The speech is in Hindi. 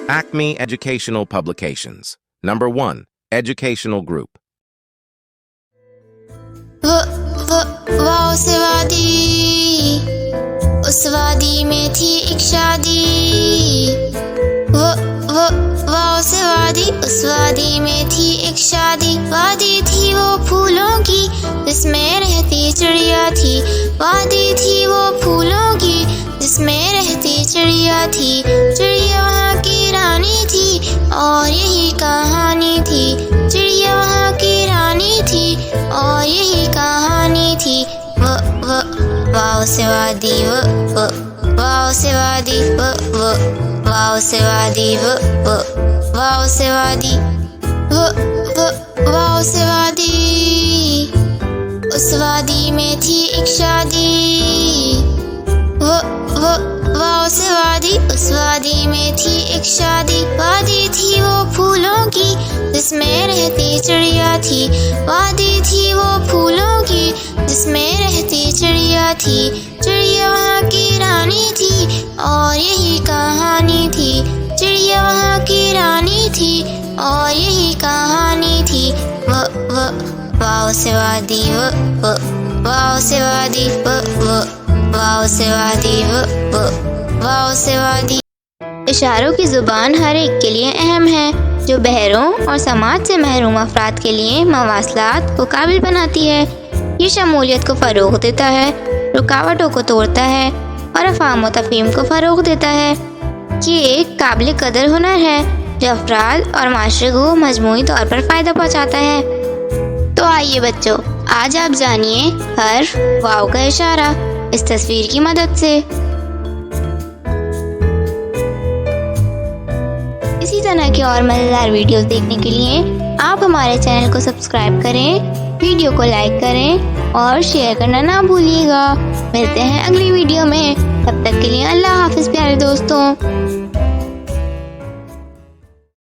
Acme Educational Publications. Number 1. Educational Group. Wow से वादी, उस वादी में थी एक शादी। वाओ से वादी, उस वादी में थी एक शादी। वादी थी वो फूलों की जिसमें रहती चिड़िया थी। वादी थी वो फूलों की जिसमें रहती चिड़िया थी। चिड़िया वहाँ की रानी थी और यही कहानी थी। चिड़िया वहाँ की रानी थी और यही कहानी थी। वाओ से वादी, वाओ से वादी, वाओ से वादी, वाओ से वादी, वाओ से वादी। उस वादी में थी एक शादी। वाओ से वादी, उस वादी में थी एक शादी। वादी थी वो फूलों की जिसमें रहती चिड़िया थी। वादी थी वो फूलों की जिसमें रहती चिड़िया थी। चिड़िया वहाँ की रानी थी और यही कहानी थी। चिड़िया वहाँ की रानी थी और यही कहानी थी। वाओ से वादी, वाओ से वादी, वाओ से वादी, वाओ से वादी। इशारों की ज़ुबान हर एक के लिए अहम है, जो बहरों और समाज से महरूम अफराद के लिए मवासलात को काबिल बनाती है। ये शमूलियत को फ़रोग़ देता है, रुकावटों को तोड़ता है और अफ़ाम व तफ़हीम को फ़रोग़ देता है। ये एक काबिल कदर हुनर है जो अफराद और माशरे को मजमूई तौर पर फ़ायदा पहुँचाता है। तो आइए बच्चों, आज आप जानिए हर्फ वाव का इशारा इस तस्वीर की मदद से। इसी तरह के और मज़ेदार वीडियोस देखने के लिए आप हमारे चैनल को सब्सक्राइब करें, वीडियो को लाइक करें और शेयर करना ना भूलिएगा। मिलते हैं अगली वीडियो में, तब तक के लिए अल्लाह हाफ़िज़ प्यारे दोस्तों।